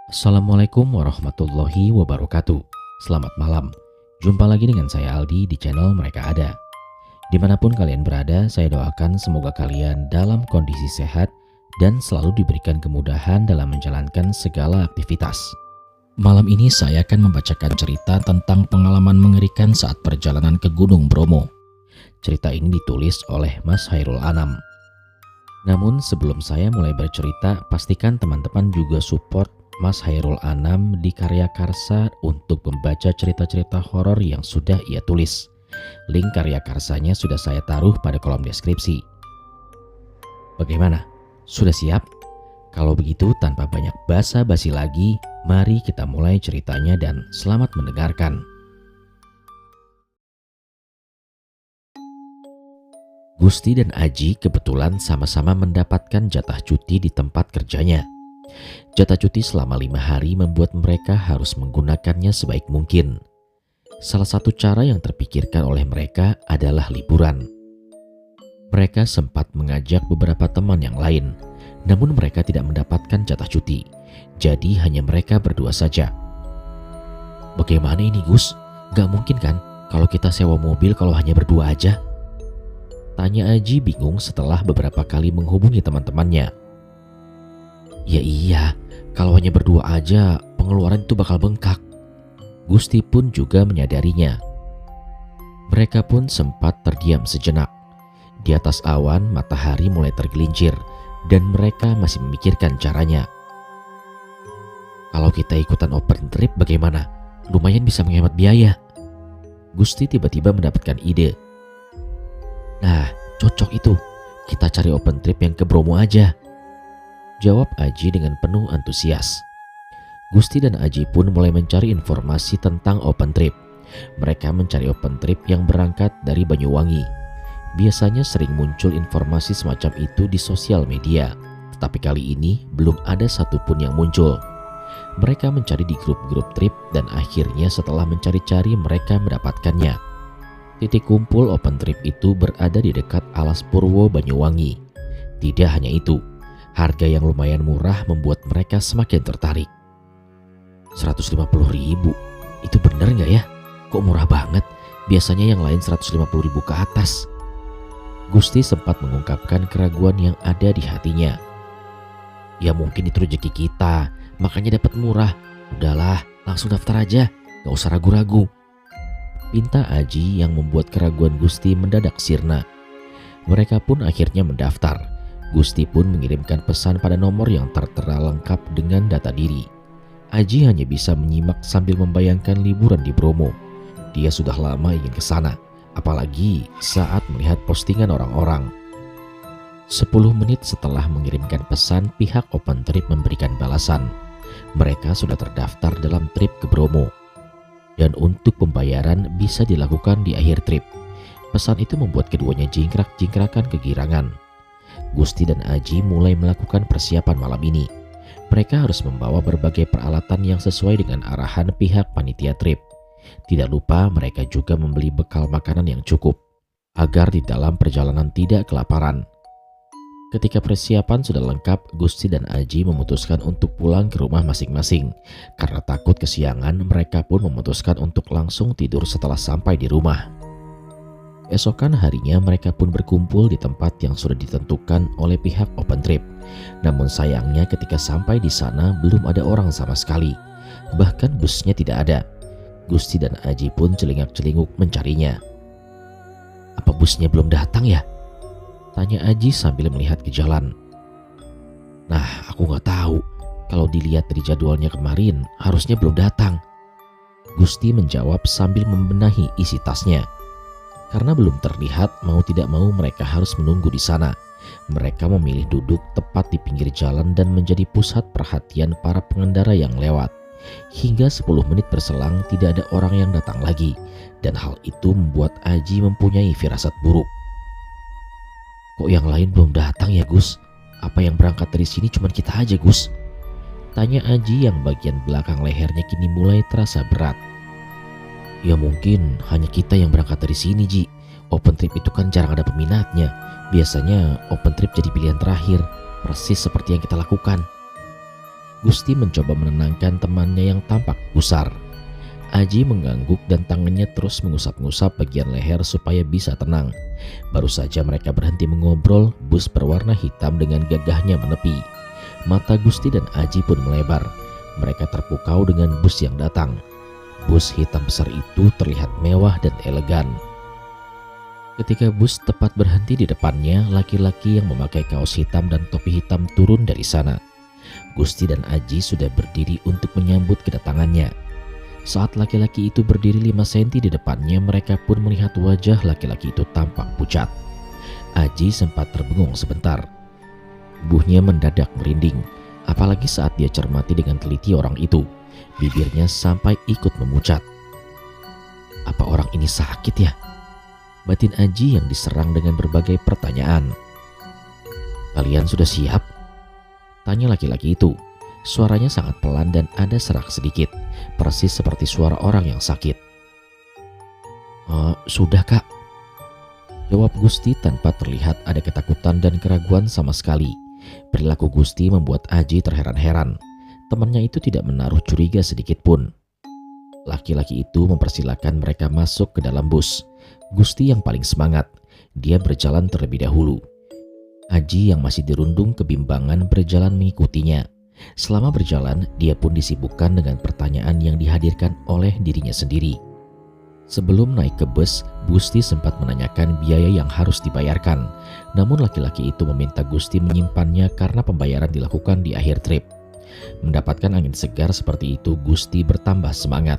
Assalamualaikum warahmatullahi wabarakatuh. Selamat malam. Jumpa lagi dengan saya Aldi di channel Mereka Ada. Dimanapun kalian berada, saya doakan semoga kalian dalam kondisi sehat dan selalu diberikan kemudahan dalam menjalankan segala aktivitas. Malam ini saya akan membacakan cerita tentang pengalaman mengerikan saat perjalanan ke Gunung Bromo. Cerita ini ditulis oleh Mas Hairul Anam. Namun sebelum saya mulai bercerita, pastikan teman-teman juga support Mas Hairul Anam di Karya Karsa untuk membaca cerita-cerita horor yang sudah ia tulis. Link karya karsanya sudah saya taruh pada kolom deskripsi. Bagaimana? Sudah siap? Kalau begitu tanpa banyak basa-basi lagi, mari kita mulai ceritanya dan selamat mendengarkan. Gusti dan Aji kebetulan sama-sama mendapatkan jatah cuti di tempat kerjanya. Jatah cuti selama 5 hari membuat mereka harus menggunakannya sebaik mungkin. Salah satu cara yang terpikirkan oleh mereka adalah liburan. Mereka sempat mengajak beberapa teman yang lain, namun mereka tidak mendapatkan jatah cuti. Jadi hanya mereka berdua saja. Bagaimana ini Gus? Gak mungkin kan kalau kita sewa mobil kalau hanya berdua aja? Tanya Aji bingung setelah beberapa kali menghubungi teman-temannya. Ya iya, kalau hanya berdua aja pengeluaran itu bakal bengkak. Gusti pun juga menyadarinya. Mereka pun sempat terdiam sejenak. Di atas awan matahari mulai tergelincir dan mereka masih memikirkan caranya. Kalau kita ikutan open trip bagaimana? Lumayan bisa menghemat biaya. Gusti tiba-tiba mendapatkan ide. Nah, cocok itu. Kita cari open trip yang ke Bromo aja. Jawab Aji dengan penuh antusias. Gusti dan Aji pun mulai mencari informasi tentang open trip. Mereka mencari open trip yang berangkat dari Banyuwangi. Biasanya sering muncul informasi semacam itu di sosial media, tetapi kali ini belum ada satupun yang muncul. Mereka mencari di grup-grup trip dan akhirnya setelah mencari-cari mereka mendapatkannya. Titik kumpul open trip itu berada di dekat Alas Purwo Banyuwangi. Tidak hanya itu, harga yang lumayan murah membuat mereka semakin tertarik. 150.000, itu bener gak ya? Kok murah banget? Biasanya yang lain 150.000 ke atas. Gusti sempat mengungkapkan keraguan yang ada di hatinya. Ya mungkin itu rezeki kita, makanya dapat murah. Udahlah, langsung daftar aja, gak usah ragu-ragu. Pinta Aji yang membuat keraguan Gusti mendadak sirna. Mereka pun akhirnya mendaftar. Gusti pun mengirimkan pesan pada nomor yang tertera lengkap dengan data diri. Aji hanya bisa menyimak sambil membayangkan liburan di Bromo. Dia sudah lama ingin ke sana, apalagi saat melihat postingan orang-orang. 10 menit setelah mengirimkan pesan, pihak open trip memberikan balasan. Mereka sudah terdaftar dalam trip ke Bromo. Dan untuk pembayaran bisa dilakukan di akhir trip. Pesan itu membuat keduanya jingkrak-jingkrakan kegirangan. Gusti dan Aji mulai melakukan persiapan malam ini. Mereka harus membawa berbagai peralatan yang sesuai dengan arahan pihak panitia trip. Tidak lupa mereka juga membeli bekal makanan yang cukup, agar di dalam perjalanan tidak kelaparan. Ketika persiapan sudah lengkap, Gusti dan Aji memutuskan untuk pulang ke rumah masing-masing. Karena takut kesiangan, mereka pun memutuskan untuk langsung tidur setelah sampai di rumah. Esokan harinya mereka pun berkumpul di tempat yang sudah ditentukan oleh pihak open trip. Namun sayangnya ketika sampai di sana belum ada orang sama sekali. Bahkan busnya tidak ada. Gusti dan Aji pun celingak-celinguk mencarinya. Apa busnya belum datang ya? Tanya Aji sambil melihat ke jalan. Nah, aku nggak tahu. Kalau dilihat dari jadwalnya kemarin, harusnya belum datang. Gusti menjawab sambil membenahi isi tasnya. Karena belum terlihat, mau tidak mau mereka harus menunggu di sana. Mereka memilih duduk tepat di pinggir jalan dan menjadi pusat perhatian para pengendara yang lewat. Hingga 10 menit berselang tidak ada orang yang datang lagi. Dan hal itu membuat Aji mempunyai firasat buruk. Kok yang lain belum datang ya Gus? Apa yang berangkat dari sini cuma kita aja Gus? Tanya Aji yang bagian belakang lehernya kini mulai terasa berat. Ya mungkin hanya kita yang berangkat dari sini Ji. Open trip itu kan jarang ada peminatnya. Biasanya open trip jadi pilihan terakhir. Persis seperti yang kita lakukan. Gusti mencoba menenangkan temannya yang tampak gusar. Aji mengangguk dan tangannya terus mengusap-ngusap bagian leher supaya bisa tenang. Baru saja mereka berhenti mengobrol, bus berwarna hitam dengan gagahnya menepi. Mata Gusti dan Aji pun melebar. Mereka terpukau dengan bus yang datang. Bus hitam besar itu terlihat mewah dan elegan. Ketika bus tepat berhenti di depannya, laki-laki yang memakai kaos hitam dan topi hitam turun dari sana. Gusti dan Aji sudah berdiri untuk menyambut kedatangannya. Saat laki-laki itu berdiri 5 cm di depannya, mereka pun melihat wajah laki-laki itu tampak pucat. Aji sempat terbengung sebentar. Tubuhnya mendadak merinding, apalagi saat dia cermati dengan teliti orang itu. Bibirnya sampai ikut memucat. Apa orang ini sakit ya? Batin Aji yang diserang dengan berbagai pertanyaan. Kalian sudah siap? Tanya laki-laki itu. Suaranya sangat pelan dan ada serak sedikit, persis seperti suara orang yang sakit. Sudah kak, jawab Gusti tanpa terlihat ada ketakutan dan keraguan sama sekali. Perilaku Gusti membuat Aji terheran-heran. Temannya itu tidak menaruh curiga sedikit pun. Laki-laki itu mempersilahkan mereka masuk ke dalam bus. Gusti yang paling semangat, dia berjalan terlebih dahulu. Aji yang masih dirundung kebimbangan berjalan mengikutinya. Selama berjalan, dia pun disibukkan dengan pertanyaan yang dihadirkan oleh dirinya sendiri. Sebelum naik ke bus, Gusti sempat menanyakan biaya yang harus dibayarkan. Namun laki-laki itu meminta Gusti menyimpannya karena pembayaran dilakukan di akhir trip. Mendapatkan angin segar seperti itu, Gusti bertambah semangat.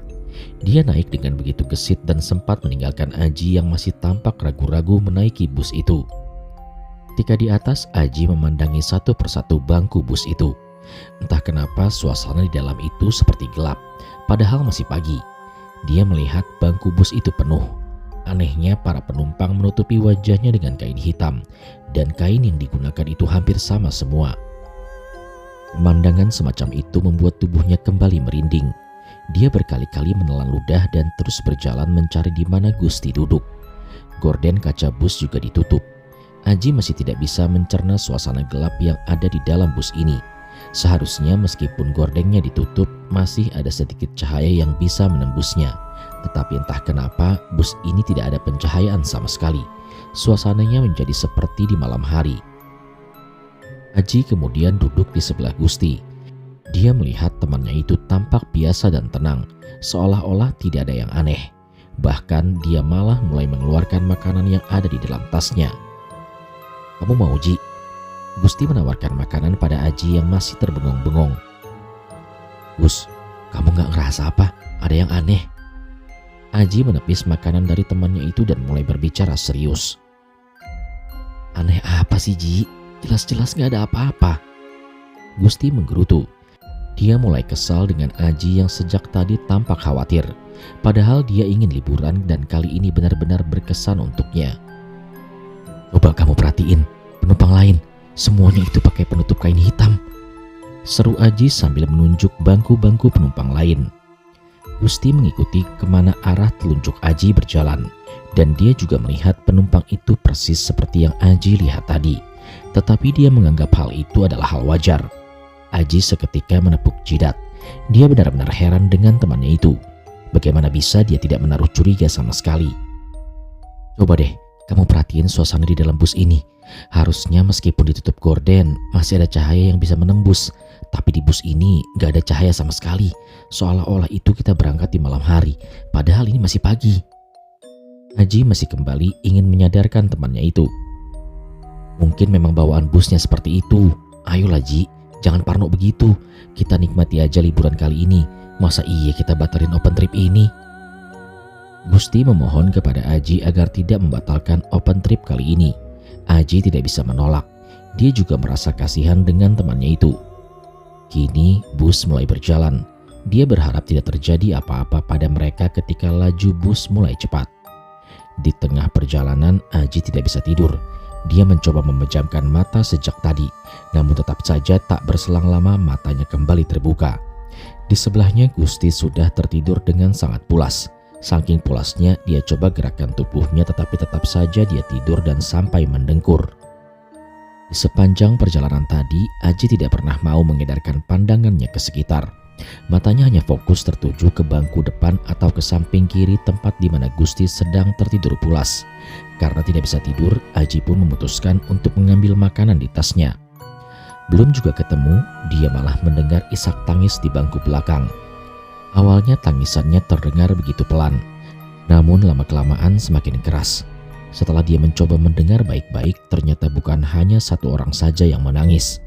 Dia naik dengan begitu gesit dan sempat meninggalkan Aji yang masih tampak ragu-ragu menaiki bus itu. Ketika di atas, Aji memandangi satu persatu bangku bus itu. Entah kenapa suasana di dalam itu seperti gelap, padahal masih pagi. Dia melihat bangku bus itu penuh. Anehnya para penumpang menutupi wajahnya dengan kain hitam, dan kain yang digunakan itu hampir sama semua. Pemandangan semacam itu membuat tubuhnya kembali merinding. Dia berkali-kali menelan ludah dan terus berjalan mencari di mana Gusti duduk. Gorden kaca bus juga ditutup. Aji masih tidak bisa mencerna suasana gelap yang ada di dalam bus ini. Seharusnya meskipun gordennya ditutup, masih ada sedikit cahaya yang bisa menembusnya. Tetapi entah kenapa bus ini tidak ada pencahayaan sama sekali. Suasananya menjadi seperti di malam hari. Aji kemudian duduk di sebelah Gusti. Dia melihat temannya itu tampak biasa dan tenang, seolah-olah tidak ada yang aneh. Bahkan dia malah mulai mengeluarkan makanan yang ada di dalam tasnya. Kamu mau, Ji? Gusti menawarkan makanan pada Aji yang masih terbengong-bengong. Gus, kamu gak ngerasa apa? Ada yang aneh? Aji menepis makanan dari temannya itu dan mulai berbicara serius. Aneh apa sih, Ji? Jelas-jelas gak ada apa-apa. Gusti menggerutu. Dia mulai kesal dengan Aji yang sejak tadi tampak khawatir. Padahal dia ingin liburan dan kali ini benar-benar berkesan untuknya. Coba kamu perhatiin, penumpang lain. Semuanya itu pakai penutup kain hitam. Seru Aji sambil menunjuk bangku-bangku penumpang lain. Gusti mengikuti kemana arah telunjuk Aji berjalan. Dan dia juga melihat penumpang itu persis seperti yang Aji lihat tadi. Tetapi dia menganggap hal itu adalah hal wajar. Aji seketika menepuk jidat. Dia benar-benar heran dengan temannya itu. Bagaimana bisa dia tidak menaruh curiga sama sekali. Coba deh, kamu perhatiin suasana di dalam bus ini. Harusnya meskipun ditutup gorden, masih ada cahaya yang bisa menembus. Tapi di bus ini gak ada cahaya sama sekali. Seolah-olah itu kita berangkat di malam hari. Padahal ini masih pagi. Aji masih kembali ingin menyadarkan temannya itu. Mungkin memang bawaan busnya seperti itu. Ayolah Ji, jangan parno begitu. Kita nikmati aja liburan kali ini. Masa iya kita batalin open trip ini? Gusti memohon kepada Aji agar tidak membatalkan open trip kali ini. Aji tidak bisa menolak. Dia juga merasa kasihan dengan temannya itu. Kini bus mulai berjalan. Dia berharap tidak terjadi apa-apa pada mereka ketika laju bus mulai cepat. Di tengah perjalanan Aji tidak bisa tidur. Dia mencoba memejamkan mata sejak tadi. Namun tetap saja tak berselang lama matanya kembali terbuka. Di sebelahnya Gusti sudah tertidur dengan sangat pulas. Saking pulasnya dia coba gerakan tubuhnya tetapi tetap saja dia tidur dan sampai mendengkur. Di sepanjang perjalanan tadi, Aji tidak pernah mau mengedarkan pandangannya ke sekitar. Matanya hanya fokus tertuju ke bangku depan atau ke samping kiri tempat di mana Gusti sedang tertidur pulas. Karena tidak bisa tidur, Aji pun memutuskan untuk mengambil makanan di tasnya. Belum juga ketemu, dia malah mendengar isak tangis di bangku belakang. Awalnya tangisannya terdengar begitu pelan, namun lama-kelamaan semakin keras. Setelah dia mencoba mendengar baik-baik, ternyata bukan hanya satu orang saja yang menangis.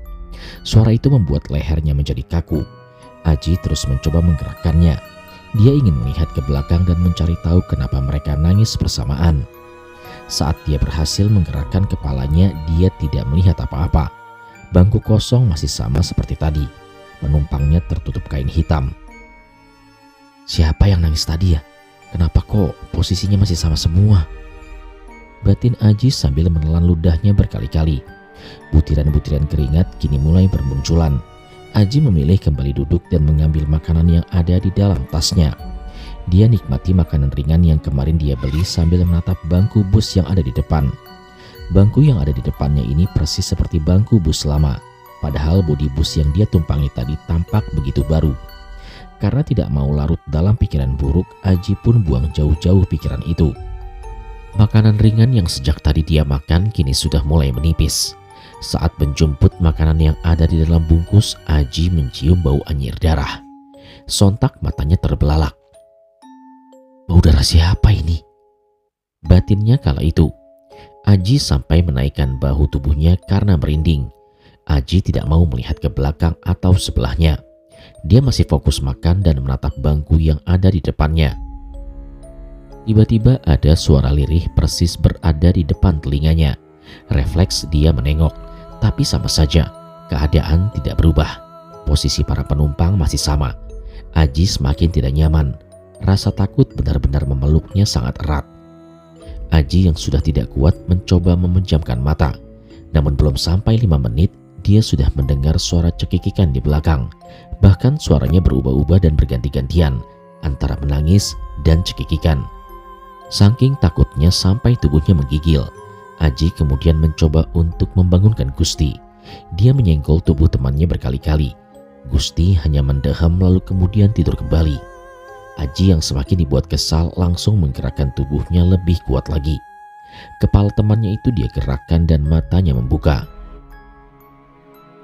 Suara itu membuat lehernya menjadi kaku. Aji terus mencoba menggerakkannya. Dia ingin melihat ke belakang dan mencari tahu kenapa mereka nangis bersamaan. Saat dia berhasil menggerakkan kepalanya, dia tidak melihat apa-apa. Bangku kosong masih sama seperti tadi. Penumpangnya tertutup kain hitam. Siapa yang nangis tadi ya? Kenapa kok posisinya masih sama semua? Batin Aji sambil menelan ludahnya berkali-kali. Butiran-butiran keringat kini mulai bermunculan. Aji memilih kembali duduk dan mengambil makanan yang ada di dalam tasnya. Dia nikmati makanan ringan yang kemarin dia beli sambil menatap bangku bus yang ada di depan. Bangku yang ada di depannya ini persis seperti bangku bus lama. Padahal bodi bus yang dia tumpangi tadi tampak begitu baru. Karena tidak mau larut dalam pikiran buruk, Aji pun buang jauh-jauh pikiran itu. Makanan ringan yang sejak tadi dia makan kini sudah mulai menipis. Saat menjemput makanan yang ada di dalam bungkus, Aji mencium bau anyir darah. Sontak matanya terbelalak. Bau darah siapa ini? Batinnya kala itu. Aji sampai menaikkan bahu tubuhnya karena merinding. Aji tidak mau melihat ke belakang atau sebelahnya. Dia masih fokus makan dan menatap bangku yang ada di depannya. Tiba-tiba ada suara lirih persis berada di depan telinganya. Refleks dia menengok, tapi sama saja keadaan tidak berubah. Posisi para penumpang masih sama. Aji semakin tidak nyaman. Rasa takut benar-benar memeluknya sangat erat. Aji yang sudah tidak kuat mencoba memejamkan mata. Namun belum sampai 5 menit, dia sudah mendengar suara cekikikan di belakang. Bahkan suaranya berubah-ubah dan berganti-gantian antara menangis dan cekikikan. Saking takutnya sampai tubuhnya menggigil, Aji kemudian mencoba untuk membangunkan Gusti. Dia menyenggol tubuh temannya berkali-kali. Gusti hanya mendeham lalu kemudian tidur kembali. Aji yang semakin dibuat kesal langsung menggerakkan tubuhnya lebih kuat lagi. Kepala temannya itu dia gerakkan dan matanya membuka.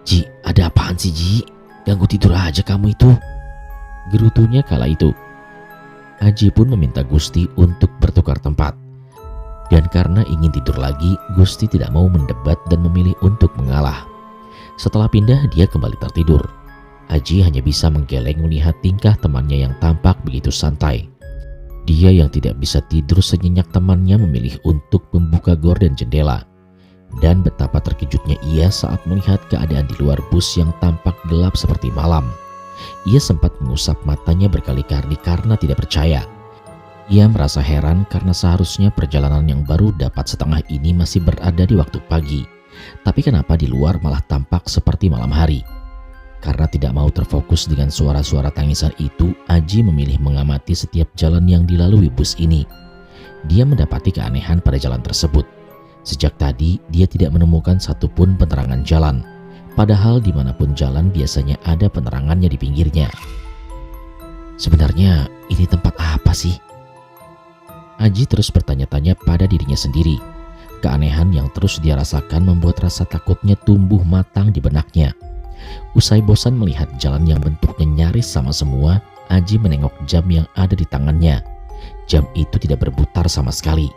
Ji, ada apaan sih Ji? Ganggu tidur aja kamu itu. Gerutunya kala itu. Aji pun meminta Gusti untuk bertukar tempat. Dan karena ingin tidur lagi, Gusti tidak mau mendebat dan memilih untuk mengalah. Setelah pindah, dia kembali tertidur. Aji hanya bisa menggeleng melihat tingkah temannya yang tampak begitu santai. Dia yang tidak bisa tidur senyenyak temannya memilih untuk membuka gorden jendela. Dan betapa terkejutnya ia saat melihat keadaan di luar bus yang tampak gelap seperti malam. Ia sempat mengusap matanya berkali-kali karena tidak percaya. Ia merasa heran karena seharusnya perjalanan yang baru dapat setengah ini masih berada di waktu pagi. Tapi kenapa di luar malah tampak seperti malam hari? Karena tidak mau terfokus dengan suara-suara tangisan itu, Aji memilih mengamati setiap jalan yang dilalui bus ini. Dia mendapati keanehan pada jalan tersebut. Sejak tadi, dia tidak menemukan satupun penerangan jalan. Padahal dimanapun jalan biasanya ada penerangannya di pinggirnya. Sebenarnya ini tempat apa sih? Aji terus bertanya-tanya pada dirinya sendiri. Keanehan yang terus dia rasakan membuat rasa takutnya tumbuh matang di benaknya. Usai bosan melihat jalan yang bentuknya nyaris sama semua, Aji menengok jam yang ada di tangannya. Jam itu tidak berputar sama sekali.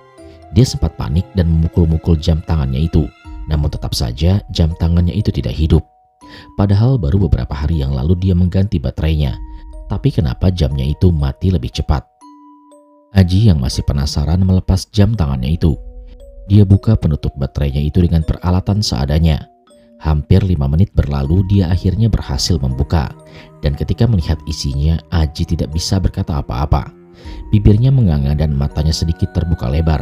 Dia sempat panik dan memukul-mukul jam tangannya itu. Namun tetap saja jam tangannya itu tidak hidup. Padahal baru beberapa hari yang lalu dia mengganti baterainya. Tapi kenapa jamnya itu mati lebih cepat? Aji yang masih penasaran melepas jam tangannya itu. Dia buka penutup baterainya itu dengan peralatan seadanya. Hampir 5 menit berlalu dia akhirnya berhasil membuka. Dan ketika melihat isinya, Aji tidak bisa berkata apa-apa. Bibirnya menganga dan matanya sedikit terbuka lebar.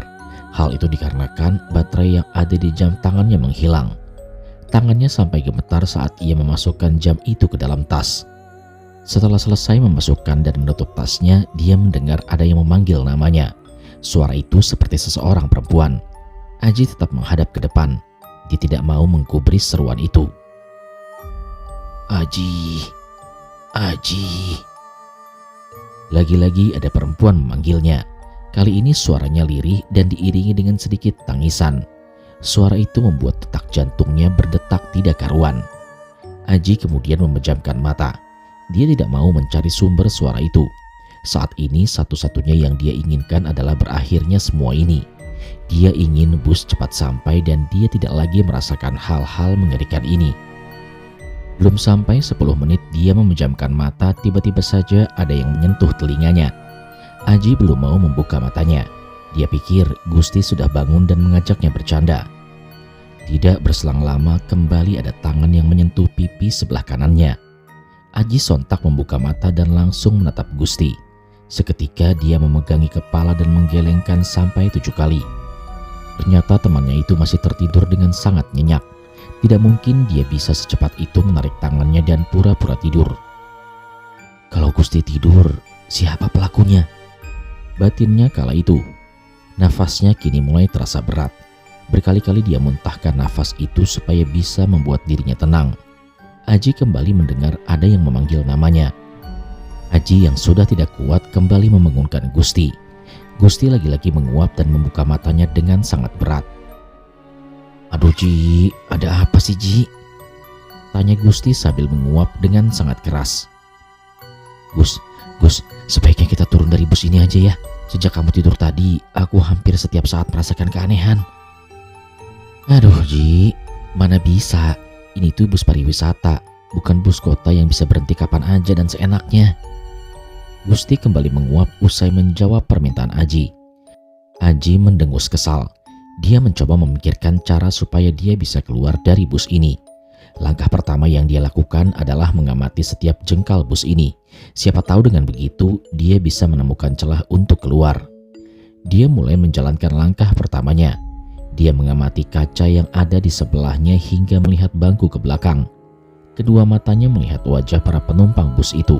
Hal itu dikarenakan baterai yang ada di jam tangannya menghilang. Tangannya sampai gemetar saat ia memasukkan jam itu ke dalam tas. Setelah selesai memasukkan dan menutup tasnya, dia mendengar ada yang memanggil namanya. Suara itu seperti seseorang perempuan. Aji tetap menghadap ke depan. Dia tidak mau menggubris seruan itu. Aji, Aji. Lagi-lagi ada perempuan memanggilnya. Kali ini suaranya lirih dan diiringi dengan sedikit tangisan. Suara itu membuat detak jantungnya berdetak tidak karuan. Aji kemudian memejamkan mata. Dia tidak mau mencari sumber suara itu. Saat ini satu-satunya yang dia inginkan adalah berakhirnya semua ini. Dia ingin bus cepat sampai dan dia tidak lagi merasakan hal-hal mengerikan ini. Belum sampai 10 menit dia memejamkan mata, tiba-tiba saja ada yang menyentuh telinganya. Aji belum mau membuka matanya. Dia pikir Gusti sudah bangun dan mengajaknya bercanda. Tidak berselang lama kembali ada tangan yang menyentuh pipi sebelah kanannya. Aji sontak membuka mata dan langsung menatap Gusti. Seketika dia memegangi kepala dan menggelengkan sampai 7 kali. Ternyata temannya itu masih tertidur dengan sangat nyenyak. Tidak mungkin dia bisa secepat itu menarik tangannya dan pura-pura tidur. Kalau Gusti tidur, siapa pelakunya? Batinnya kala itu. Nafasnya kini mulai terasa berat. Berkali-kali dia muntahkan nafas itu supaya bisa membuat dirinya tenang. Aji kembali mendengar ada yang memanggil namanya. Aji yang sudah tidak kuat kembali membangunkan Gusti. Gusti lagi-lagi menguap dan membuka matanya dengan sangat berat. Aduh Ji, ada apa sih Ji? Tanya Gusti sambil menguap dengan sangat keras. Gus, sebaiknya kita turun dari bus ini aja ya. Sejak kamu tidur tadi, aku hampir setiap saat merasakan keanehan. Aduh Ji, mana bisa. Ini tuh bus pariwisata, bukan bus kota yang bisa berhenti kapan aja dan seenaknya. Gusti kembali menguap usai menjawab permintaan Aji. Aji mendengus kesal. Dia mencoba memikirkan cara supaya dia bisa keluar dari bus ini. Langkah pertama yang dia lakukan adalah mengamati setiap jengkal bus ini. Siapa tahu dengan begitu dia bisa menemukan celah untuk keluar. Dia mulai menjalankan langkah pertamanya. Dia mengamati kaca yang ada di sebelahnya hingga melihat bangku ke belakang. Kedua matanya melihat wajah para penumpang bus itu.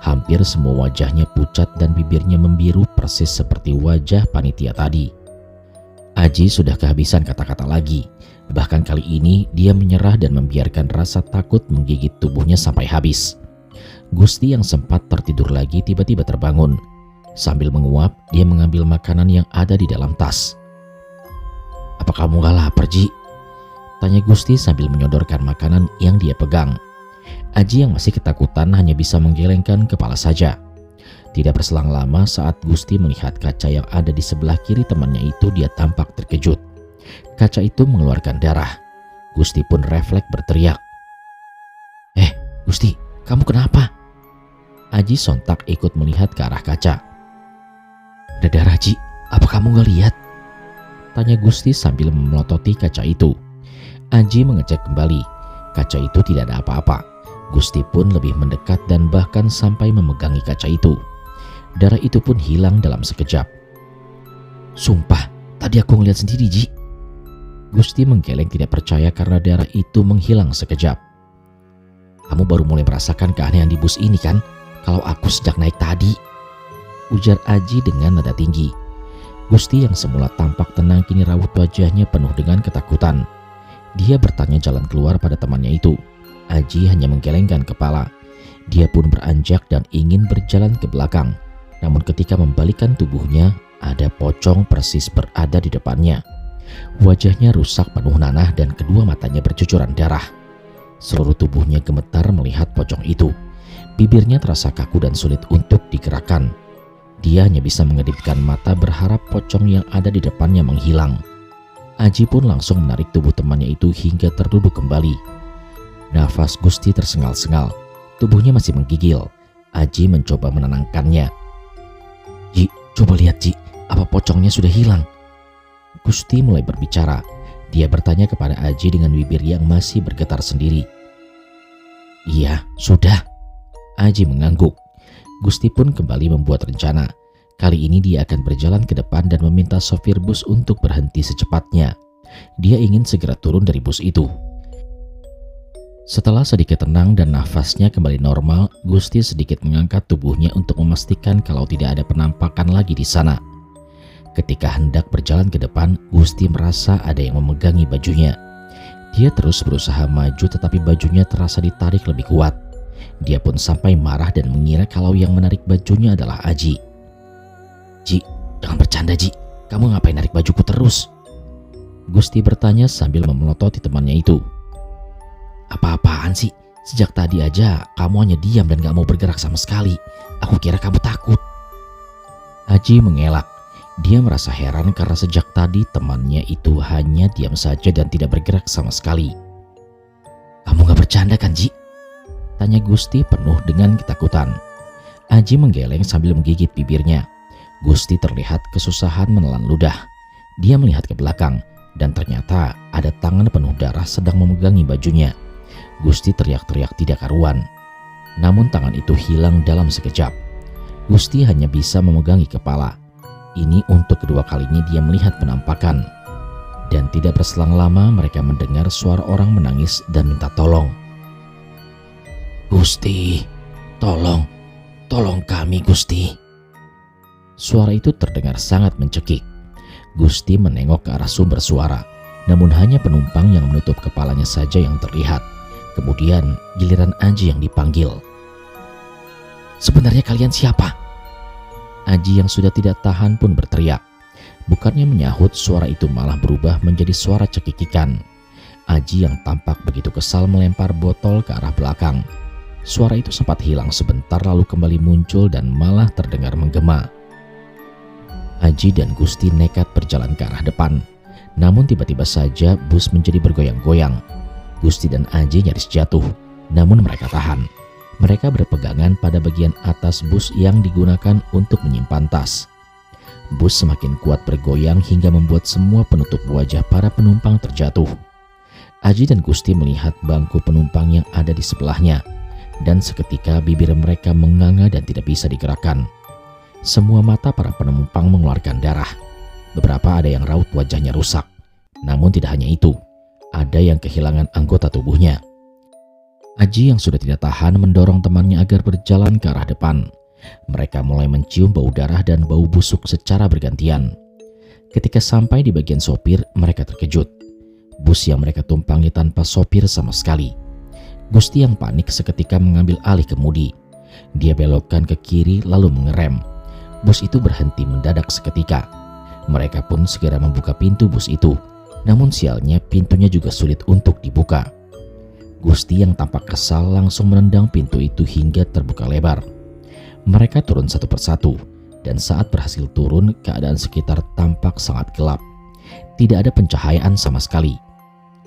Hampir semua wajahnya pucat dan bibirnya membiru persis seperti wajah panitia tadi. Aji sudah kehabisan kata-kata lagi. Bahkan kali ini dia menyerah dan membiarkan rasa takut menggigit tubuhnya sampai habis. Gusti yang sempat tertidur lagi tiba-tiba terbangun. Sambil menguap, dia mengambil makanan yang ada di dalam tas. Apa kamu gak lapar, Ji? Tanya Gusti sambil menyodorkan makanan yang dia pegang. Aji yang masih ketakutan hanya bisa menggelengkan kepala saja. Tidak berselang lama saat Gusti melihat kaca yang ada di sebelah kiri temannya itu, dia tampak terkejut. Kaca itu mengeluarkan darah. Gusti pun refleks berteriak. Gusti, kamu kenapa? Aji sontak ikut melihat ke arah kaca. Ada darah Ji, apa kamu gak lihat? Tanya Gusti sambil memelototi kaca itu. Aji mengecek kembali. Kaca itu tidak ada apa-apa. Gusti pun lebih mendekat dan bahkan sampai memegangi kaca itu. Darah itu pun hilang dalam sekejap. Sumpah, tadi aku ngeliat sendiri Ji. Gusti menggeleng tidak percaya karena darah itu menghilang sekejap. Kamu baru mulai merasakan keanehan di bus ini kan? Kalau aku sejak naik tadi, ujar Aji dengan nada tinggi. Gusti yang semula tampak tenang kini raut wajahnya penuh dengan ketakutan. Dia bertanya jalan keluar pada temannya itu. Aji hanya menggelengkan kepala. Dia pun beranjak dan ingin berjalan ke belakang. Namun ketika membalikkan tubuhnya, ada pocong persis berada di depannya. Wajahnya rusak penuh nanah dan kedua matanya bercucuran darah. Seluruh tubuhnya gemetar melihat pocong itu. Bibirnya terasa kaku dan sulit untuk digerakkan. Dia hanya bisa mengedipkan mata berharap pocong yang ada di depannya menghilang. Aji pun langsung menarik tubuh temannya itu hingga terduduk kembali. Nafas Gusti tersengal-sengal. Tubuhnya masih menggigil. Aji mencoba menenangkannya. Ji, coba lihat Ji, apa pocongnya sudah hilang? Gusti mulai berbicara. Dia bertanya kepada Aji dengan bibir yang masih bergetar sendiri. Iya, sudah. Aji mengangguk. Gusti pun kembali membuat rencana. Kali ini dia akan berjalan ke depan dan meminta sopir bus untuk berhenti secepatnya. Dia ingin segera turun dari bus itu. Setelah sedikit tenang dan nafasnya kembali normal, Gusti sedikit mengangkat tubuhnya untuk memastikan kalau tidak ada penampakan lagi di sana. Ketika hendak berjalan ke depan, Gusti merasa ada yang memegangi bajunya. Dia terus berusaha maju tetapi bajunya terasa ditarik lebih kuat. Dia pun sampai marah dan mengira kalau yang menarik bajunya adalah Aji. "Ji, jangan bercanda Ji, kamu ngapain narik bajuku terus?" Gusti bertanya sambil memelototi temannya itu. "Apa-apaan sih? Sejak tadi aja kamu hanya diam dan gak mau bergerak sama sekali. Aku kira kamu takut." Aji mengelak. Dia merasa heran karena sejak tadi temannya itu hanya diam saja dan tidak bergerak sama sekali. "Kamu gak bercanda kan Ji?" tanya Gusti penuh dengan ketakutan. Aji menggeleng sambil menggigit bibirnya. Gusti terlihat kesusahan menelan ludah. Dia melihat ke belakang dan ternyata ada tangan penuh darah sedang memegangi bajunya. Gusti teriak-teriak tidak karuan. Namun tangan itu hilang dalam sekejap. Gusti hanya bisa memegangi kepala. Ini untuk kedua kalinya dia melihat penampakan. Dan tidak berselang lama mereka mendengar suara orang menangis dan minta tolong. "Gusti, tolong kami Gusti." Suara itu terdengar sangat mencekik. Gusti menengok ke arah sumber suara, namun hanya penumpang yang menutup kepalanya saja yang terlihat. Kemudian giliran Aji yang dipanggil. "Sebenarnya kalian siapa?" Aji yang sudah tidak tahan pun berteriak. Bukannya menyahut, suara itu malah berubah menjadi suara cekikikan. Aji yang tampak begitu kesal melempar botol ke arah belakang. Suara itu sempat hilang sebentar lalu kembali muncul dan malah terdengar menggema. Aji dan Gusti nekat berjalan ke arah depan. Namun tiba-tiba saja bus menjadi bergoyang-goyang. Gusti dan Aji nyaris jatuh, namun mereka tahan. Mereka berpegangan pada bagian atas bus yang digunakan untuk menyimpan tas. Bus semakin kuat bergoyang hingga membuat semua penutup wajah para penumpang terjatuh. Aji dan Gusti melihat bangku penumpang yang ada di sebelahnya, dan seketika bibir mereka menganga dan tidak bisa digerakkan. Semua mata para penumpang mengeluarkan darah. Beberapa ada yang raut wajahnya rusak. Namun tidak hanya itu, ada yang kehilangan anggota tubuhnya. Aji yang sudah tidak tahan mendorong temannya agar berjalan ke arah depan. Mereka mulai mencium bau darah dan bau busuk secara bergantian. Ketika sampai di bagian sopir, mereka terkejut. Bus yang mereka tumpangi tanpa sopir sama sekali. Gusti yang panik seketika mengambil alih kemudi. Dia belokkan ke kiri lalu mengerem. Bus itu berhenti mendadak seketika. Mereka pun segera membuka pintu bus itu. Namun sialnya pintunya juga sulit untuk dibuka. Gusti yang tampak kesal langsung menendang pintu itu hingga terbuka lebar. Mereka turun satu persatu, dan saat berhasil turun, keadaan sekitar tampak sangat gelap. Tidak ada pencahayaan sama sekali.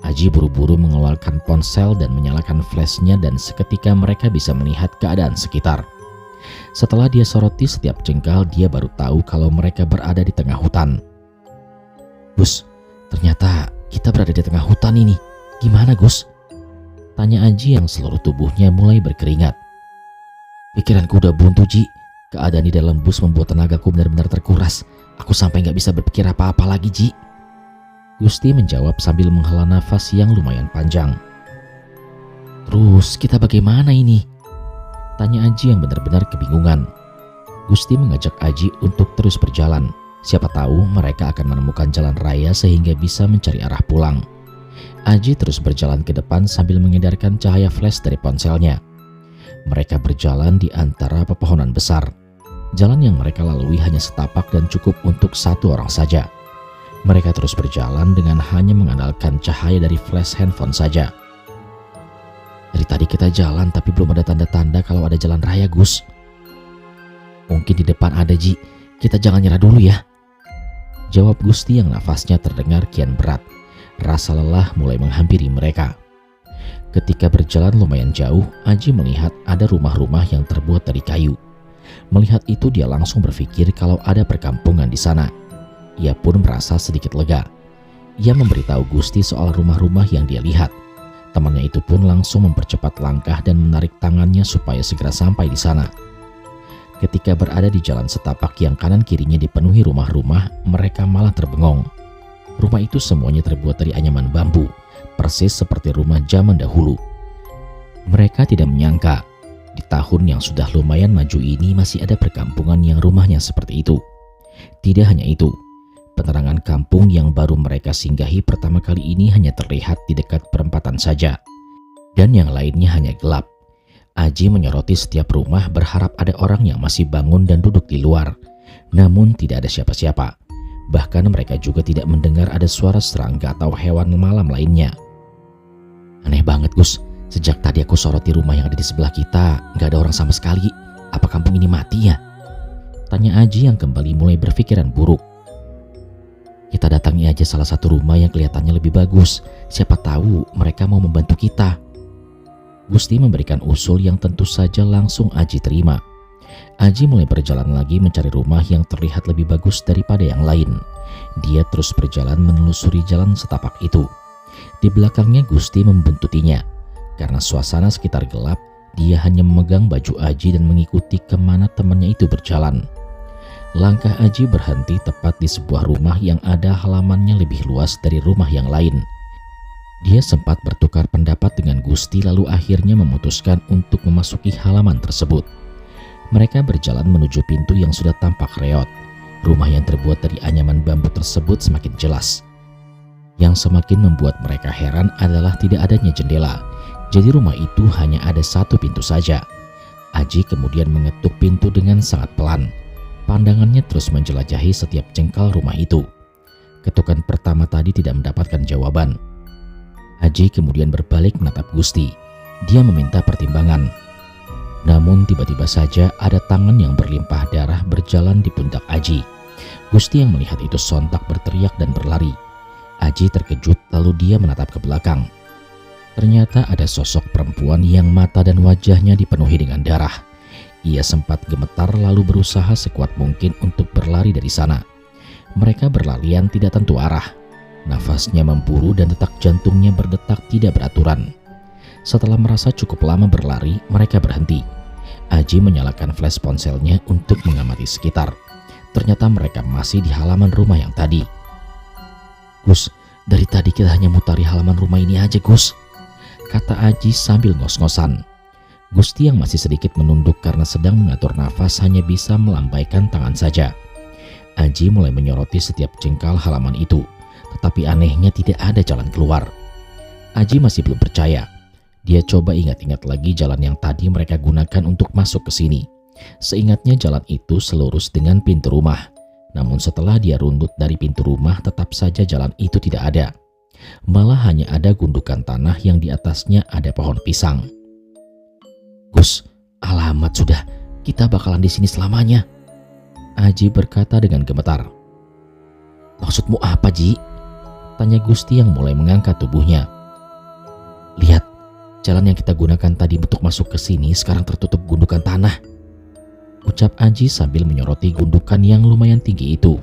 Aji buru-buru mengeluarkan ponsel dan menyalakan flashnya dan seketika mereka bisa melihat keadaan sekitar. Setelah dia soroti setiap jengkal, dia baru tahu kalau mereka berada di tengah hutan. "Gus, ternyata kita berada di tengah hutan ini. Gimana Gus?" tanya Aji yang seluruh tubuhnya mulai berkeringat. "Pikiranku udah buntu Ji. Keadaan di dalam bus membuat tenagaku benar-benar terkuras. Aku sampai gak bisa berpikir apa-apa lagi Ji." Gusti menjawab sambil menghela nafas yang lumayan panjang. "Terus kita bagaimana ini?" tanya Aji yang benar-benar kebingungan. Gusti mengajak Aji untuk terus berjalan. Siapa tahu mereka akan menemukan jalan raya sehingga bisa mencari arah pulang. Aji terus berjalan ke depan sambil mengedarkan cahaya flash dari ponselnya. Mereka berjalan di antara pepohonan besar. Jalan yang mereka lalui hanya setapak dan cukup untuk satu orang saja. Mereka terus berjalan dengan hanya mengandalkan cahaya dari flash handphone saja. "Dari tadi kita jalan tapi belum ada tanda-tanda kalau ada jalan raya Gus." "Mungkin di depan ada Ji, kita jangan nyerah dulu ya," jawab Gusti yang nafasnya terdengar kian berat. Rasa lelah mulai menghampiri mereka. Ketika berjalan lumayan jauh, Aji melihat ada rumah-rumah yang terbuat dari kayu. Melihat itu dia langsung berpikir kalau ada perkampungan di sana. Ia pun merasa sedikit lega. Ia memberitahu Gusti soal rumah-rumah yang dia lihat. Temannya itu pun langsung mempercepat langkah dan menarik tangannya supaya segera sampai di sana. Ketika berada di jalan setapak yang kanan kirinya dipenuhi rumah-rumah, mereka malah terbengong. Rumah itu semuanya terbuat dari anyaman bambu, persis seperti rumah zaman dahulu. Mereka tidak menyangka, di tahun yang sudah lumayan maju ini masih ada perkampungan yang rumahnya seperti itu. Tidak hanya itu, penerangan kampung yang baru mereka singgahi pertama kali ini hanya terlihat di dekat perempatan saja, dan yang lainnya hanya gelap. Aji menyoroti setiap rumah berharap ada orang yang masih bangun dan duduk di luar, namun tidak ada siapa-siapa. Bahkan mereka juga tidak mendengar ada suara serangga atau hewan malam lainnya. Aneh banget Gus, sejak tadi aku soroti rumah yang ada di sebelah kita, nggak ada orang sama sekali. Apa kampung ini mati ya? Tanya Aji yang kembali mulai berpikiran buruk. Kita datangi aja salah satu rumah yang kelihatannya lebih bagus. Siapa tahu mereka mau membantu kita. Gusti memberikan usul yang tentu saja langsung Aji terima. Aji mulai berjalan lagi mencari rumah yang terlihat lebih bagus daripada yang lain. Dia terus berjalan menelusuri jalan setapak itu. Di belakangnya Gusti membuntutinya. Karena suasana sekitar gelap, dia hanya memegang baju Aji dan mengikuti kemana temannya itu berjalan. Langkah Aji berhenti tepat di sebuah rumah yang ada halamannya lebih luas dari rumah yang lain. Dia sempat bertukar pendapat dengan Gusti lalu akhirnya memutuskan untuk memasuki halaman tersebut. Mereka berjalan menuju pintu yang sudah tampak reot. Rumah yang terbuat dari anyaman bambu tersebut semakin jelas. Yang semakin membuat mereka heran adalah tidak adanya jendela. Jadi rumah itu hanya ada satu pintu saja. Aji kemudian mengetuk pintu dengan sangat pelan. Pandangannya terus menjelajahi setiap jengkal rumah itu. Ketukan pertama tadi tidak mendapatkan jawaban. Aji kemudian berbalik menatap Gusti. Dia meminta pertimbangan. Namun tiba-tiba saja ada tangan yang berlimpah darah berjalan di pundak Aji. Gusti yang melihat itu sontak berteriak dan berlari. Aji terkejut lalu dia menatap ke belakang. Ternyata ada sosok perempuan yang mata dan wajahnya dipenuhi dengan darah. Ia sempat gemetar lalu berusaha sekuat mungkin untuk berlari dari sana. Mereka berlarian tidak tentu arah. Nafasnya memburu dan detak jantungnya berdetak tidak beraturan. Setelah merasa cukup lama berlari, mereka berhenti. Aji menyalakan flash ponselnya untuk mengamati sekitar. Ternyata mereka masih di halaman rumah yang tadi. Gus, dari tadi kita hanya mutari halaman rumah ini aja Gus, kata Aji sambil ngos-ngosan. Gusti yang masih sedikit menunduk karena sedang mengatur nafas hanya bisa melambaikan tangan saja. Aji mulai menyoroti setiap jengkal halaman itu. Tetapi anehnya tidak ada jalan keluar. Aji masih belum percaya. Dia coba ingat-ingat lagi jalan yang tadi mereka gunakan untuk masuk ke sini. Seingatnya jalan itu selurus dengan pintu rumah. Namun setelah dia rundut dari pintu rumah tetap saja jalan itu tidak ada. Malah hanya ada gundukan tanah yang di atasnya ada pohon pisang. Gus, alamat sudah. Kita bakalan di sini selamanya. Aji berkata dengan gemetar. Maksudmu apa Ji? Tanya Gusti yang mulai mengangkat tubuhnya. Lihat, jalan yang kita gunakan tadi untuk masuk ke sini sekarang tertutup gundukan tanah. Ucap Aji sambil menyoroti gundukan yang lumayan tinggi itu.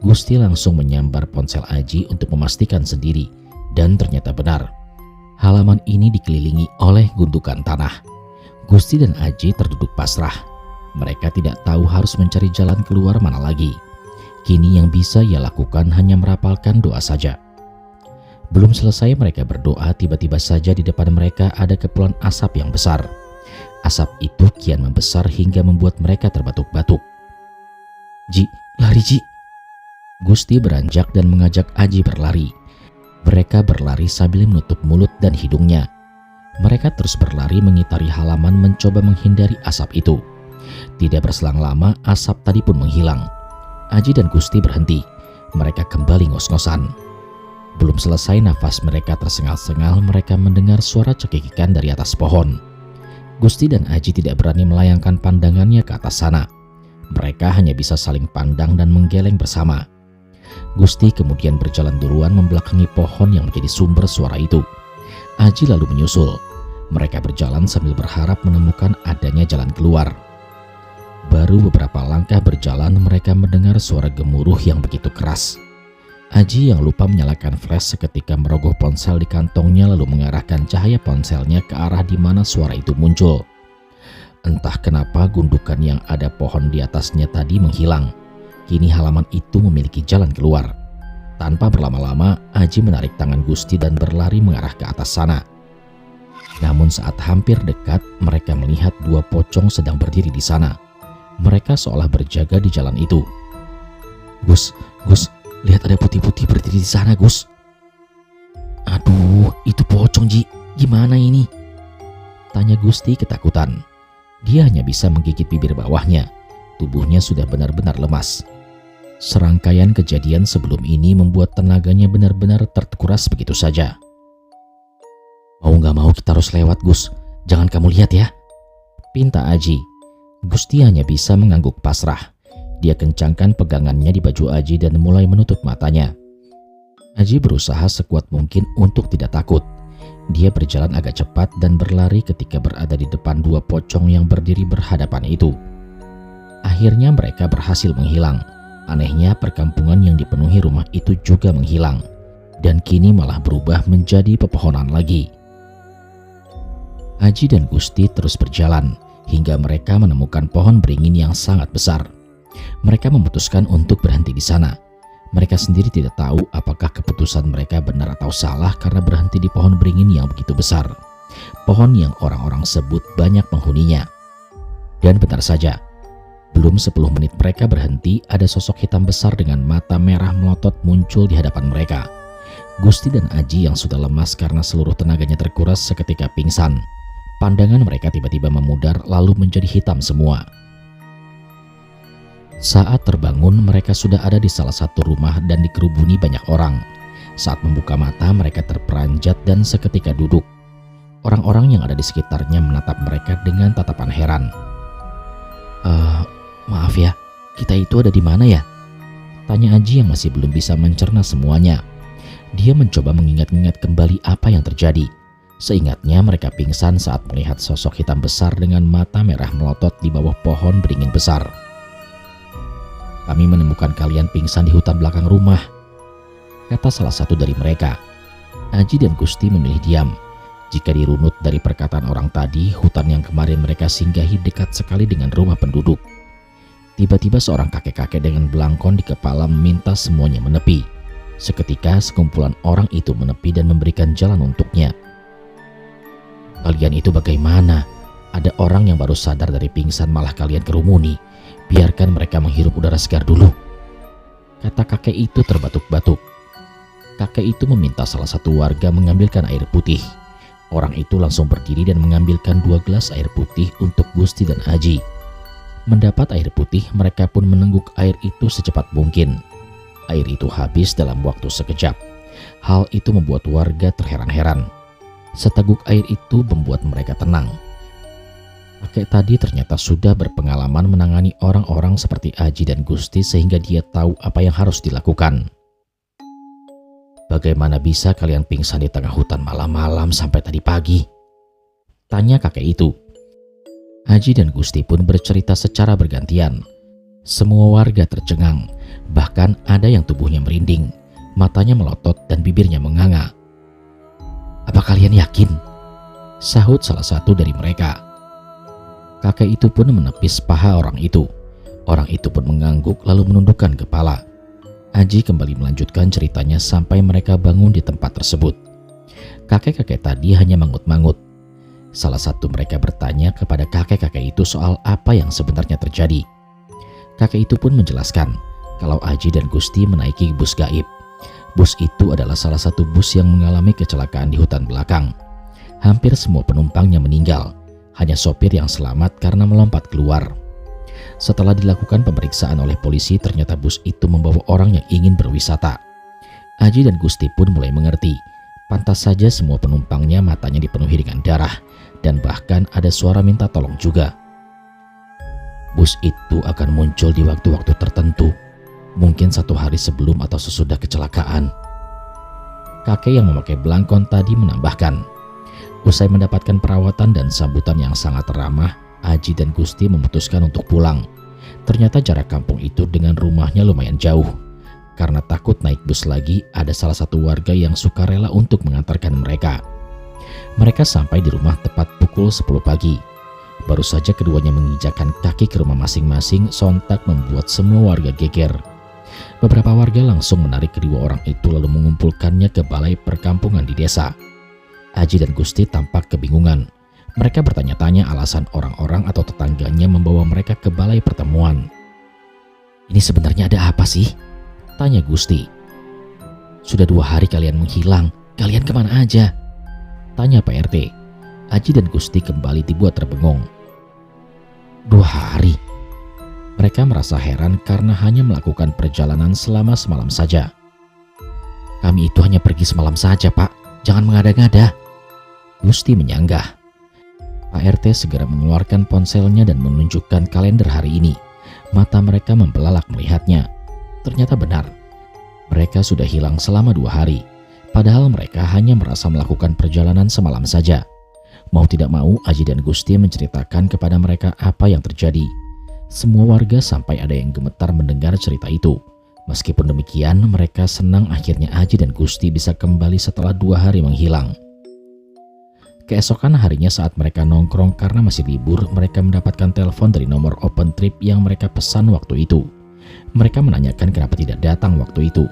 Gusti langsung menyambar ponsel Aji untuk memastikan sendiri. Dan ternyata benar. Halaman ini dikelilingi oleh gundukan tanah. Gusti dan Aji terduduk pasrah. Mereka tidak tahu harus mencari jalan keluar mana lagi. Kini yang bisa ia lakukan hanya merapalkan doa saja. Belum selesai mereka berdoa, tiba-tiba saja di depan mereka ada kepulan asap yang besar. Asap itu kian membesar hingga membuat mereka terbatuk-batuk. Ji, lari Ji. Gusti beranjak dan mengajak Aji berlari. Mereka berlari sambil menutup mulut dan hidungnya. Mereka terus berlari mengitari halaman mencoba menghindari asap itu. Tidak berselang lama asap tadi pun menghilang. Aji dan Gusti berhenti. Mereka kembali ngos-ngosan. Belum selesai nafas mereka tersengal-sengal, mereka mendengar suara cekikikan dari atas pohon. Gusti dan Aji tidak berani melayangkan pandangannya ke atas sana. Mereka hanya bisa saling pandang dan menggeleng bersama. Gusti kemudian berjalan duluan membelakangi pohon yang menjadi sumber suara itu. Aji lalu menyusul. Mereka berjalan sambil berharap menemukan adanya jalan keluar. Baru beberapa langkah berjalan mereka mendengar suara gemuruh yang begitu keras. Aji yang lupa menyalakan flash seketika merogoh ponsel di kantongnya lalu mengarahkan cahaya ponselnya ke arah di mana suara itu muncul. Entah kenapa gundukan yang ada pohon di atasnya tadi menghilang. Kini halaman itu memiliki jalan keluar. Tanpa berlama-lama, Aji menarik tangan Gusti dan berlari mengarah ke atas sana. Namun saat hampir dekat, mereka melihat dua pocong sedang berdiri di sana. Mereka seolah berjaga di jalan itu. Gus, lihat ada putih-putih berdiri di sana, Gus. Aduh, itu pocong, Ji. Gimana ini? Tanya Gusti ketakutan. Dia hanya bisa menggigit bibir bawahnya. Tubuhnya sudah benar-benar lemas. Serangkaian kejadian sebelum ini membuat tenaganya benar-benar terkuras begitu saja. Mau gak mau kita harus lewat, Gus. Jangan kamu lihat ya, pinta Aji. Gusti hanya bisa mengangguk pasrah. Dia kencangkan pegangannya di baju Aji dan mulai menutup matanya. Aji berusaha sekuat mungkin untuk tidak takut. Dia berjalan agak cepat dan berlari ketika berada di depan dua pocong yang berdiri berhadapan itu. Akhirnya mereka berhasil menghilang. Anehnya perkampungan yang dipenuhi rumah itu juga menghilang. Dan kini malah berubah menjadi pepohonan lagi. Aji dan Gusti terus berjalan hingga mereka menemukan pohon beringin yang sangat besar. Mereka memutuskan untuk berhenti di sana. Mereka sendiri tidak tahu apakah keputusan mereka benar atau salah karena berhenti di pohon beringin yang begitu besar. Pohon yang orang-orang sebut banyak penghuninya. Dan benar saja, belum 10 menit mereka berhenti, ada sosok hitam besar dengan mata merah melotot muncul di hadapan mereka. Gusti dan Aji yang sudah lemas karena seluruh tenaganya terkuras seketika pingsan. Pandangan mereka tiba-tiba memudar lalu menjadi hitam semua. Saat terbangun, mereka sudah ada di salah satu rumah dan dikerubuni banyak orang. Saat membuka mata, mereka terperanjat dan seketika duduk. Orang-orang yang ada di sekitarnya menatap mereka dengan tatapan heran. Maaf ya, kita itu ada di mana ya? Tanya Aji yang masih belum bisa mencerna semuanya. Dia mencoba mengingat-ingat kembali apa yang terjadi. Seingatnya mereka pingsan saat melihat sosok hitam besar dengan mata merah melotot di bawah pohon beringin besar. Kami menemukan kalian pingsan di hutan belakang rumah, kata salah satu dari mereka. Aji dan Gusti memilih diam. Jika dirunut dari perkataan orang tadi, hutan yang kemarin mereka singgahi dekat sekali dengan rumah penduduk. Tiba-tiba seorang kakek-kakek dengan belangkon di kepala meminta semuanya menepi. Seketika sekumpulan orang itu menepi dan memberikan jalan untuknya. Kalian itu bagaimana? Ada orang yang baru sadar dari pingsan malah kalian kerumuni. Biarkan mereka menghirup udara segar dulu, kata kakek itu terbatuk-batuk. Kakek itu meminta salah satu warga mengambilkan air putih. Orang itu langsung berdiri dan mengambilkan 2 gelas air putih untuk Gusti dan Aji. Mendapat air putih, mereka pun menengguk air itu secepat mungkin. Air itu habis dalam waktu sekejap. Hal itu membuat warga terheran-heran. Seteguk air itu membuat mereka tenang. Kakek tadi ternyata sudah berpengalaman menangani orang-orang seperti Aji dan Gusti sehingga dia tahu apa yang harus dilakukan. Bagaimana bisa kalian pingsan di tengah hutan malam-malam sampai tadi pagi? Tanya kakek itu. Aji dan Gusti pun bercerita secara bergantian. Semua warga tercengang, bahkan ada yang tubuhnya merinding, matanya melotot dan bibirnya menganga. Apa kalian yakin? Sahut salah satu dari mereka. Kakek itu pun menepis paha orang itu. Orang itu pun mengangguk lalu menundukkan kepala. Aji kembali melanjutkan ceritanya sampai mereka bangun di tempat tersebut. Kakek-kakek tadi hanya mangut-mangut. Salah satu mereka bertanya kepada kakek-kakek itu soal apa yang sebenarnya terjadi. Kakek itu pun menjelaskan kalau Aji dan Gusti menaiki bus gaib. Bus itu adalah salah satu bus yang mengalami kecelakaan di hutan belakang. Hampir semua penumpangnya meninggal. Hanya sopir yang selamat karena melompat keluar. Setelah dilakukan pemeriksaan oleh polisi, ternyata bus itu membawa orang yang ingin berwisata. Aji dan Gusti pun mulai mengerti. Pantas saja semua penumpangnya matanya dipenuhi dengan darah, dan bahkan ada suara minta tolong juga. Bus itu akan muncul di waktu-waktu tertentu, mungkin 1 hari sebelum atau sesudah kecelakaan. Kakek yang memakai belangkon tadi menambahkan. Usai mendapatkan perawatan dan sambutan yang sangat ramah, Aji dan Gusti memutuskan untuk pulang. Ternyata jarak kampung itu dengan rumahnya lumayan jauh. Karena takut naik bus lagi, ada salah satu warga yang sukarela untuk mengantarkan mereka. Mereka sampai di rumah tepat pukul 10 pagi. Baru saja keduanya menginjakkan kaki ke rumah masing-masing, sontak membuat semua warga geger. Beberapa warga langsung menarik kedua orang itu lalu mengumpulkannya ke balai perkampungan di desa. Aji dan Gusti tampak kebingungan. Mereka bertanya-tanya alasan orang-orang atau tetangganya membawa mereka ke balai pertemuan. Ini sebenarnya ada apa sih? Tanya Gusti. Sudah 2 hari kalian menghilang, kalian kemana aja? Tanya Pak RT. Aji dan Gusti kembali dibuat terbengong. 2 hari? Mereka merasa heran karena hanya melakukan perjalanan selama semalam saja. Kami itu hanya pergi semalam saja, Pak. Jangan mengada-ngada. Gusti menyanggah. Pak RT segera mengeluarkan ponselnya dan menunjukkan kalender hari ini. Mata mereka membelalak melihatnya. Ternyata benar. Mereka sudah hilang selama 2 hari. Padahal mereka hanya merasa melakukan perjalanan semalam saja. Mau tidak mau, Aji dan Gusti menceritakan kepada mereka apa yang terjadi. Semua warga sampai ada yang gemetar mendengar cerita itu. Meskipun demikian, mereka senang akhirnya Aji dan Gusti bisa kembali setelah 2 hari menghilang. Keesokan harinya saat mereka nongkrong karena masih libur, mereka mendapatkan telepon dari nomor open trip yang mereka pesan waktu itu. Mereka menanyakan kenapa tidak datang waktu itu.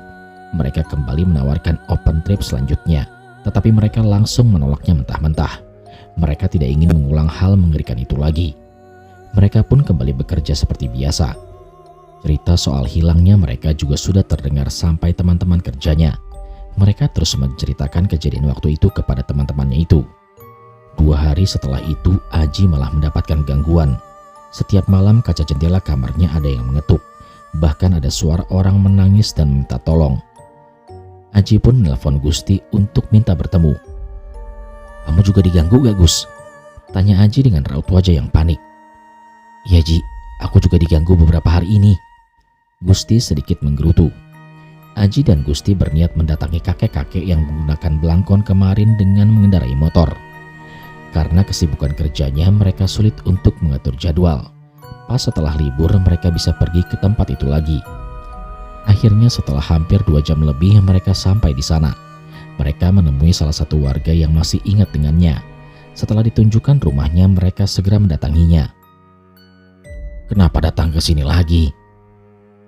Mereka kembali menawarkan open trip selanjutnya, tetapi mereka langsung menolaknya mentah-mentah. Mereka tidak ingin mengulang hal mengerikan itu lagi. Mereka pun kembali bekerja seperti biasa. Cerita soal hilangnya mereka juga sudah terdengar sampai teman-teman kerjanya. Mereka terus menceritakan kejadian waktu itu kepada teman-temannya itu. 2 hari setelah itu, Aji malah mendapatkan gangguan. Setiap malam kaca jendela kamarnya ada yang mengetuk. Bahkan ada suara orang menangis dan minta tolong. Aji pun menelpon Gusti untuk minta bertemu. Kamu juga diganggu gak, Gus? Tanya Aji dengan raut wajah yang panik. Iya Ji, aku juga diganggu beberapa hari ini. Gusti sedikit menggerutu. Aji dan Gusti berniat mendatangi kakek-kakek yang menggunakan belangkon kemarin dengan mengendarai motor. Karena kesibukan kerjanya, mereka sulit untuk mengatur jadwal. Pas setelah libur, mereka bisa pergi ke tempat itu lagi. Akhirnya setelah hampir 2 jam lebih, mereka sampai di sana. Mereka menemui salah satu warga yang masih ingat dengannya. Setelah ditunjukkan rumahnya, mereka segera mendatanginya. Kenapa datang ke sini lagi?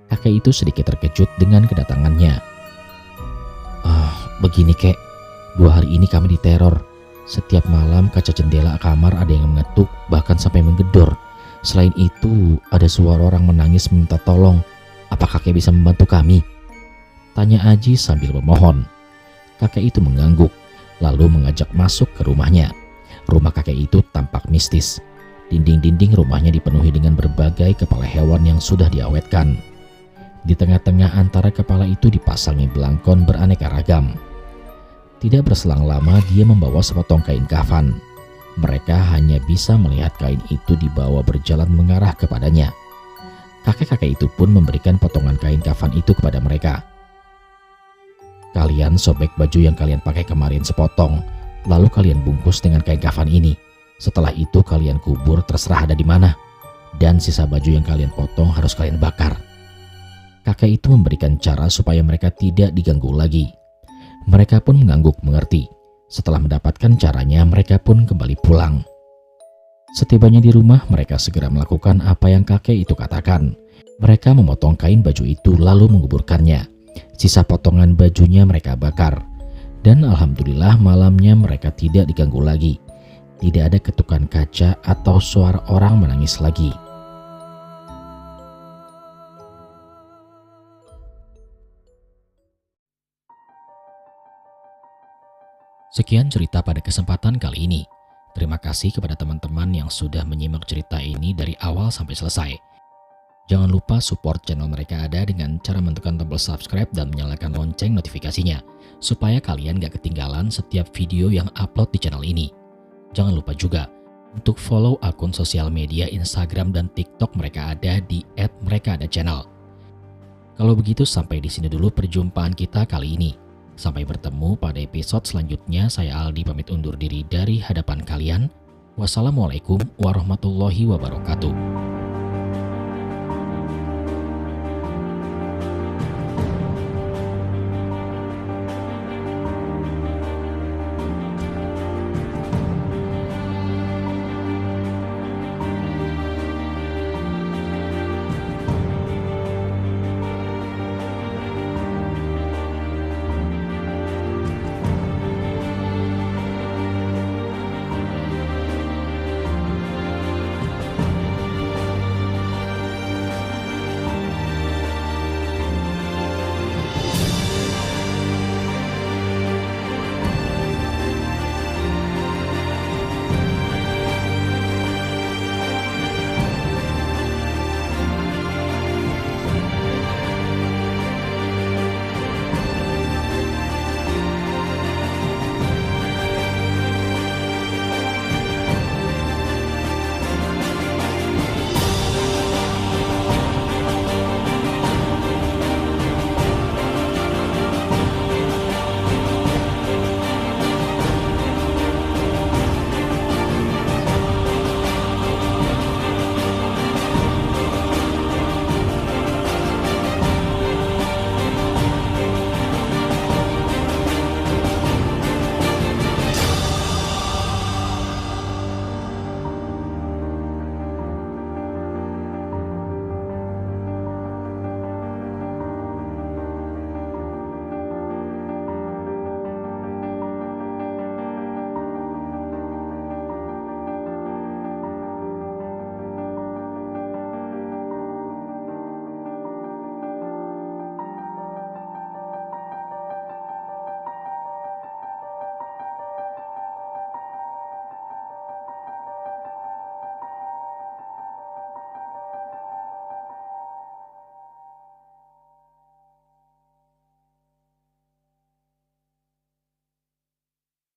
Kakek itu sedikit terkejut dengan kedatangannya. Begini kek, 2 hari ini kami diteror. Setiap malam kaca jendela kamar ada yang mengetuk, bahkan sampai menggedor. Selain itu, ada suara orang menangis minta tolong. Apa kakek bisa membantu kami? Tanya Aji sambil memohon. Kakek itu mengangguk, lalu mengajak masuk ke rumahnya. Rumah kakek itu tampak mistis. Dinding-dinding rumahnya dipenuhi dengan berbagai kepala hewan yang sudah diawetkan. Di tengah-tengah antara kepala itu dipasangi belangkon beraneka ragam. Tidak berselang lama dia membawa sepotong kain kafan. Mereka hanya bisa melihat kain itu dibawa berjalan mengarah kepadanya. Kakek-kakek itu pun memberikan potongan kain kafan itu kepada mereka. Kalian sobek baju yang kalian pakai kemarin sepotong, lalu kalian bungkus dengan kain kafan ini. Setelah itu kalian kubur terserah ada di mana. Dan sisa baju yang kalian potong harus kalian bakar. Kakek itu memberikan cara supaya mereka tidak diganggu lagi. Mereka pun mengangguk mengerti. Setelah mendapatkan caranya, mereka pun kembali pulang. Setibanya di rumah, mereka segera melakukan apa yang kakek itu katakan. Mereka memotong kain baju itu lalu menguburkannya. Sisa potongan bajunya mereka bakar. Dan alhamdulillah malamnya mereka tidak diganggu lagi. Tidak ada ketukan kaca atau suara orang menangis lagi. Sekian cerita pada kesempatan kali ini. Terima kasih kepada teman-teman yang sudah menyimak cerita ini dari awal sampai selesai. Jangan lupa support channel Mereka Ada dengan cara menekan tombol subscribe dan menyalakan lonceng notifikasinya, supaya kalian gak ketinggalan setiap video yang upload di channel ini. Jangan lupa juga untuk follow akun sosial media Instagram dan TikTok Mereka Ada di @merekaada_channel. Kalau begitu sampai di sini dulu perjumpaan kita kali ini. Sampai bertemu pada episode selanjutnya. Saya Aldi pamit undur diri dari hadapan kalian. Wassalamualaikum warahmatullahi wabarakatuh.